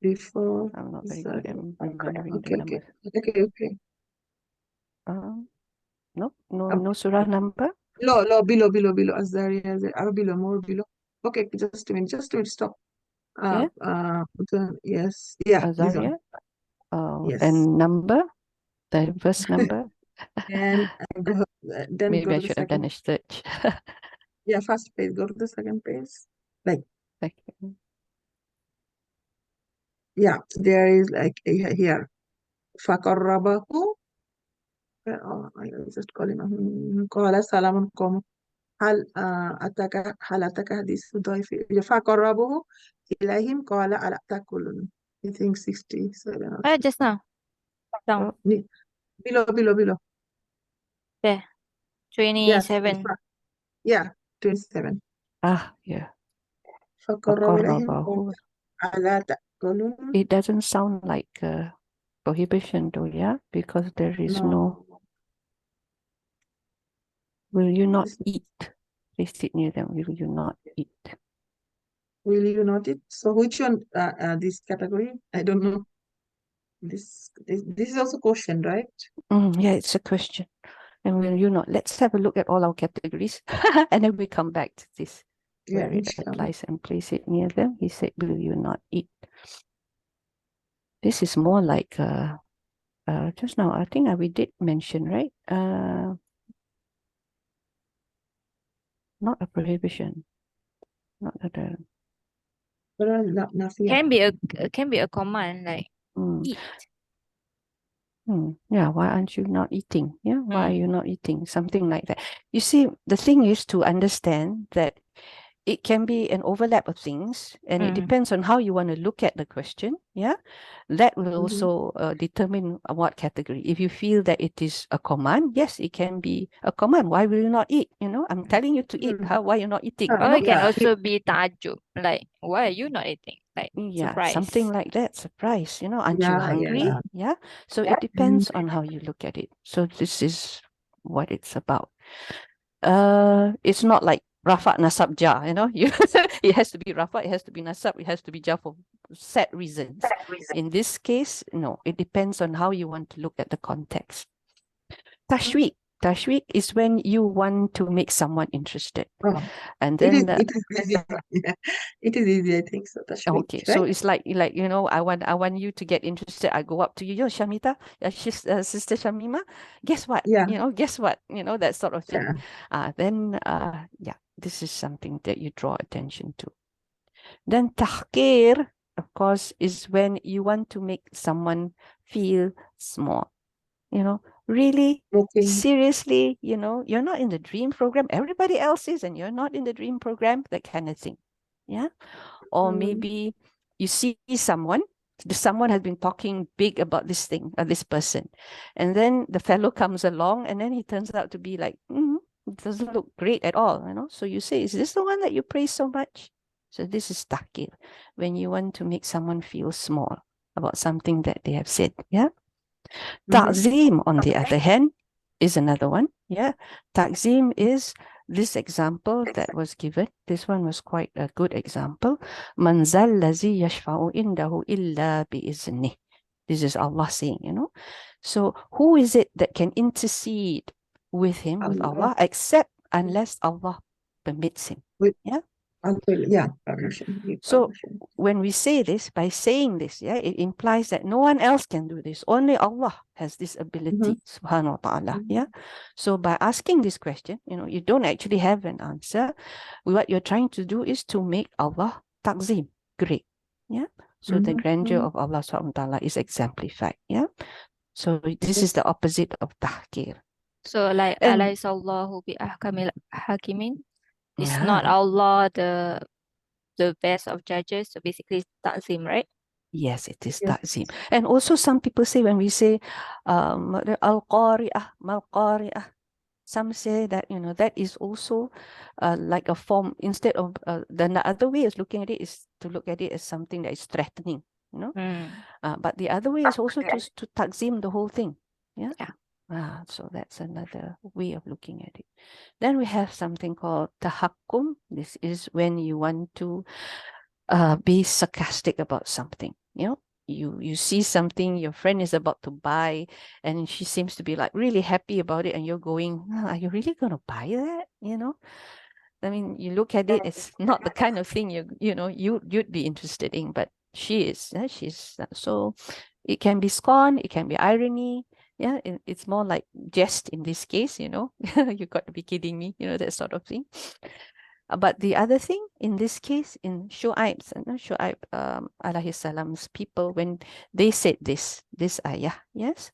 Before I'm not very good at Zariyat. remembering the Okay. numbers. Okay. No surah number. Below. Azariya, below, more below. Okay, just a minute, stop. Yeah. Yes, yeah, this one. Zariyat. Yes. And number, the verse number. And then Maybe go I to the should have done second. a search. Yeah, first page. Go to the second page. Like, Okay. yeah, there is like here. فَقَرَّبَهُ. I just call him. قال سلام قوم هل أتاك حديث ضيف فقربه إليهم قال ألا تأكلون. I think 67 or Just now. Down. below. There. Yes. 27. Yeah, 27. Yeah. فقرب إليهم فقربه. ألا تأكلون. It doesn't sound like prohibition though, yeah? Because there is no will you not eat? Please sit near them. Will you not eat? Will you not eat? So which one, this category? I don't know. This is also question, right? Yeah, it's a question. And will you not? Let's have a look at all our categories. And then we come back to this. Yeah, Where it inshallah. applies and place it near them. He said, will you not eat? This is more like just now, I think we did mention, right? Not a prohibition. Not a Can be a command like eat. Yeah, why aren't you not eating? Yeah, why are you not eating? Something like that. You see, the thing is to understand that it can be an overlap of things, and it depends on how you want to look at the question. Yeah, that will also determine what category. If you feel that it is a command, yes, it can be a command. Why will you not eat? I'm telling you to eat. Why are you not eating? Or it can also be ta'ajjub, like why are you not eating? Like surprise. Something like that. Surprise. Aren't you hungry? Yeah. So it depends on how you look at it. So this is what it's about. It's not like Rafa Nasab Ja, it has to be Rafa, it has to be Nasab, it has to be Ja for set reasons. In this case, no, it depends on how you want to look at the context. Tashwiq. Tashwiq is when you want to make someone interested. And then it is easy. It is easy, I think so. Tashwiq, okay, right? so it's like I want you to get interested. I go up to you, yo, Shamita, Sister Shamima, guess what? Yeah. Guess what? That sort of thing. Then this is something that you draw attention to. Then tahqir, of course, is when you want to make someone feel small. Really, seriously, you're not in the dream program. Everybody else is, and you're not in the dream program, that kind of thing. Yeah. Or maybe you see someone has been talking big about this thing, or this person. And then the fellow comes along, and then he turns out to be like, doesn't look great at all. So you say, is this the one that you praise so much? So this is tahqir, when you want to make someone feel small about something that they have said. Yeah. Ta'zim, on the other hand, is another one. Yeah. Ta'zim is this example that was given, this one was quite a good example. Man zal lazi yashfa'u indahu illa bi'iznih. This is Allah saying, you know. So who is it that can intercede with him, with Allah, except unless Allah permits him? With, Yeah. yeah, permission. So when we say this, by saying this, yeah, it implies that no one else can do this. Only Allah has this ability, subhanahu wa ta'ala. Yeah. So by asking this question, you know, you don't actually have an answer. What you're trying to do is to make Allah ta'zim, great. Yeah. So the grandeur of Allah subhanahu wa ta'ala is exemplified. Yeah. So this is the opposite of tahkir. So like And- Alayhisallahu bi ahkamil hakimin. It's not Allah the best of judges. So basically it's ta'zim, right? Yes, it is Yes. ta'zim. And also some people say when we say al-qari'ah, mal-qari'ah, some say that, you know, that is also like a form, instead of, the other way is looking at it is to look at it as something that is threatening, you know. But the other way is also to ta'zim the whole thing. Yeah. So that's another way of looking at it. Then we have something called tahakkum. This is when you want to be sarcastic about something. You know, you see something your friend is about to buy, and she seems to be like really happy about it, and you're going, "Are you really going to buy that?" You know, I mean, you look at it, it's not the kind of thing you'd be interested in, but she is. She's so. It can be scorn, it can be irony. Yeah, it's more like jest in this case. You know, you got to be kidding me. You know, that sort of thing. But the other thing in this case, in Shu'aib alayhi salam's people, when they said this ayah, yes,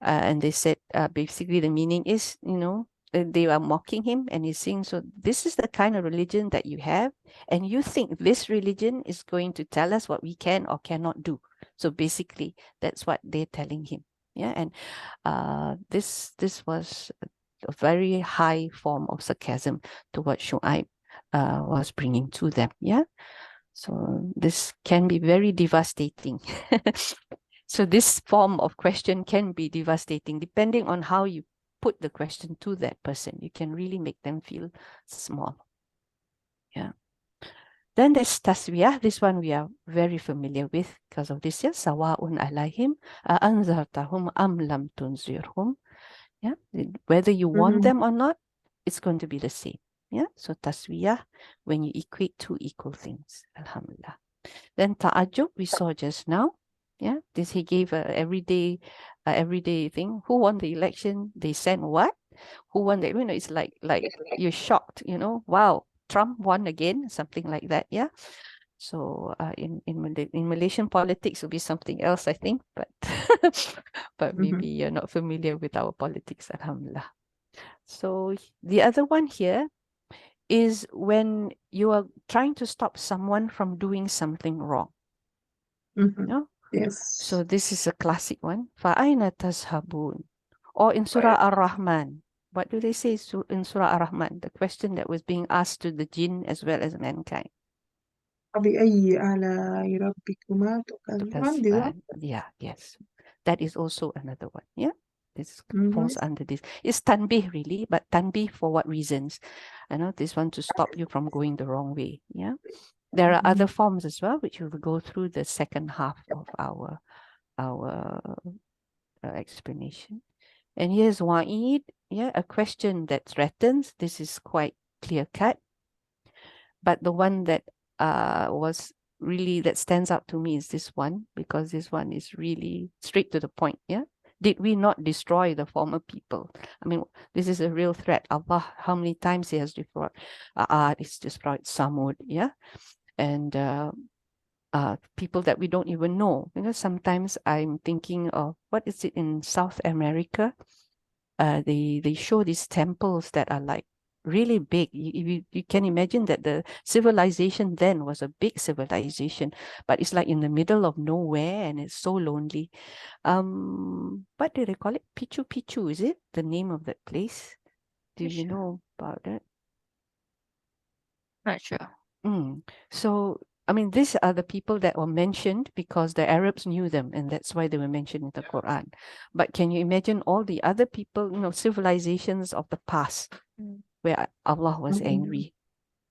and they said basically the meaning is, you know, they are mocking him, and he's saying, so this is the kind of religion that you have, and you think this religion is going to tell us what we can or cannot do. So basically, that's what they're telling him. Yeah, and this was a very high form of sarcasm to what Shu'aib was bringing to them. Yeah, so this can be very devastating. So this form of question can be devastating depending on how you put the question to that person. You can really make them feel small. Yeah. Then there's taswiyah. This one we are very familiar with because of this. Yeah, sawa'un alayhim anzartahum am lam tunzirhum. Yeah, whether you want them or not, it's going to be the same. Yeah, so taswiyah, when you equate two equal things. Alhamdulillah. Then ta'ajjub, we saw just now. Yeah, this he gave a everyday thing. Who won the election? They sent what? Who won the, you know, it's like you're shocked, you know, wow, Trump won again, something like that. Yeah. So in Malaysian politics will be something else, I think, but but maybe you're not familiar with our politics, alhamdulillah. So the other one here is when you are trying to stop someone from doing something wrong. You know? Yes. So this is a classic one. فَأَيْنَ تَذْهَبُونَ? Or in Surah Ar-Rahman. What do they say in Surah Ar-Rahman? The question that was being asked to the jinn as well as mankind. فَبِأَيِّ آلَاءِ رَبِّكُمَا تُكَذِّبَانِ? This one? Yeah, yes. That is also another one. Yeah. This falls under this. It's tanbih really, but tanbih for what reasons? I know this one to stop you from going the wrong way. Yeah. There are other forms as well, which we will go through the second half of our explanation. And here's wa'id, yeah, a question that threatens. This is quite clear cut. But the one that was really, that stands out to me is this one, because this one is really straight to the point. Yeah. Did we not destroy the former people? I mean, this is a real threat. Allah, how many times he has destroyed? It's destroyed Samud, yeah? And people that we don't even know. You know, sometimes I'm thinking of, what is it in South America? They show these temples that are like really big. You can imagine that the civilization then was a big civilization, but it's like in the middle of nowhere and it's so lonely. What do they call it? Pichu Pichu, is it the name of that place? Do you know about that? Not sure. So, I mean, these are the people that were mentioned because the Arabs knew them, and that's why they were mentioned in the Quran. But can you imagine all the other people, you know, civilizations of the past where Allah was Mhm. angry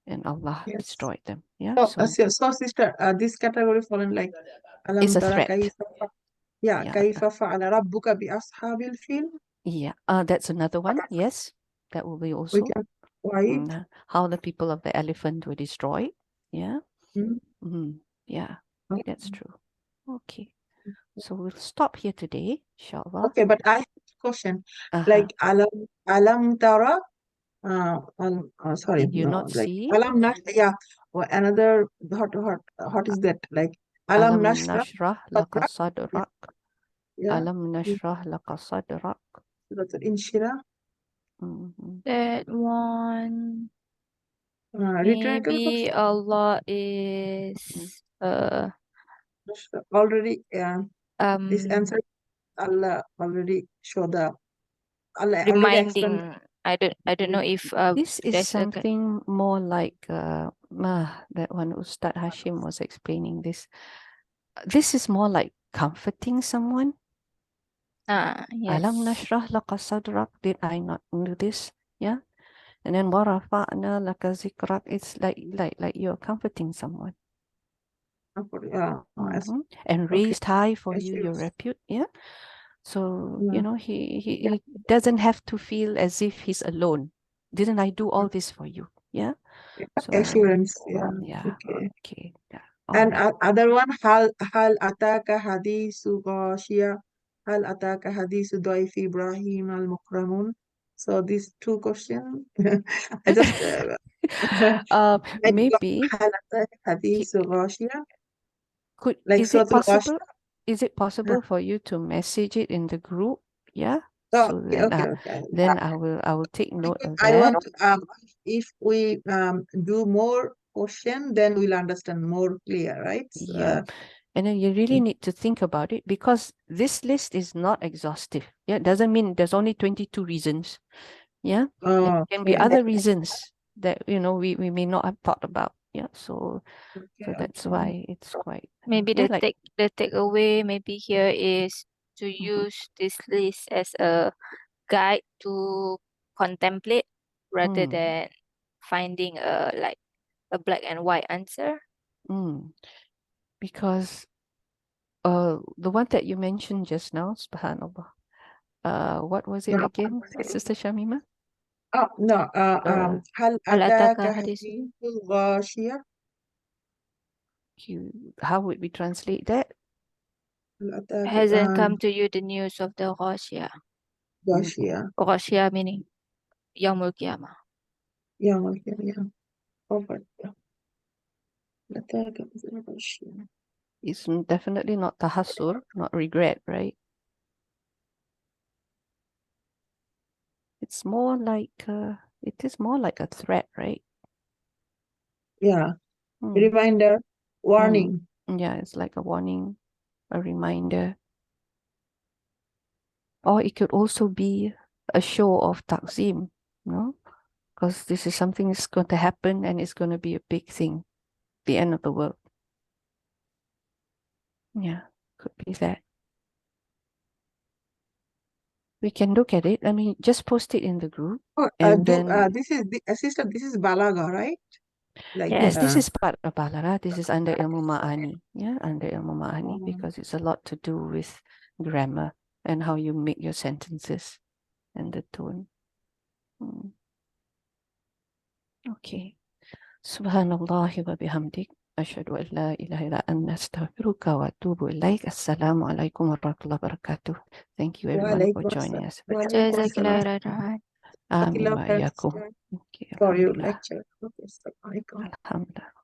and Allah Yes. destroyed them. Yeah, So sister, this category fallen like Alam it's a tara threat. Yeah. kaifa fa'ala rabbuka bi ashabil fil. Yeah, that's another one. Yes, that will be We also can write. how the people of the elephant were destroyed. Yeah. Mm. Yeah, Okay. that's true. Okay, so we'll stop here today, inshallah. Okay, but I have a question. Uh-huh. Like alam tara, sorry, Did you no, not like see? alam nash, yeah. Or another what is that? Like Alam alam nashrah nashrah laka sadrak. sadrak. Yeah. Alam nashrah laka sadrak. That's Inshira. That one, Rhetorical maybe question. Allah is Already, this answer Allah already show the Allah already explained. reminding. I don't know if This is there's a something more like that one Ustad Hashim was explaining this. This is more like comforting someone. yes. Alam nashrah laka sadrak. Did I not do this? Yeah. And then warafa'na laka zikrak. It's like you're comforting someone. And raised high for you your repute. Yeah. So you know he doesn't have to feel as if he's alone. Didn't I do all this for you? Yeah. So Assurance. yeah. Okay. Yeah. And Alright. other one, hal ataka hadithu ghashiyah, hal ataka hadithu daifi Ibrahim al-Mukramun. So these two questions, I just maybe hal ataka hadithu ghashiyah, like is it Suratul possible? Ghashiyah. Is it possible for you to message it in the group? Yeah. Oh, So okay. then I will take note Because of I that. want if we do more question, then we'll understand more clear, right? Yeah. And then you really need to think about it because this list is not exhaustive. Yeah. It doesn't mean there's only 22 reasons. Yeah. There can be other reasons that, we may not have thought about. Yeah. So that's why it's quite. Maybe the takeaway maybe here is to use this list as a guide to contemplate rather than finding a black and white answer. Because the one that you mentioned just now, subhanallah. What was it again, Sister Shamima? Oh no, هل أتاك حديث الغاشية? How would we translate that? Hasn't come to you the news of the Ghashiyah. Ghashiyah meaning Yawmul Qiyamah. Yawmul Qiyamah. Over. أتاك الغاشية. It's definitely not tahassur, not regret, right? It's more like it is more like a threat, right? Yeah. Reminder, warning. Yeah, it's like a warning, a reminder. Or it could also be a show of takzim, because this is something that's going to happen and it's going to be a big thing, the end of the world. Yeah, could be that. We can look at it. I mean, just post it in the group. This is assistant. This is Balaga, right? Like, yes, this is part of Balaga. This is under Ilmu Ma'ani. Yeah, under Ilmu Ma'ani because it's a lot to do with grammar and how you make your sentences and the tone. Okay. Subhanallah wa bihamdik. Ashhadu an la ilaha illa anta astaghfiruka wa atubu ilaik. Assalamu alaikum warahmatullahi wabarakatuh. Thank you everyone for joining us. Amin wa iyyakum. for your lecture. Okay, Alhamdulillah.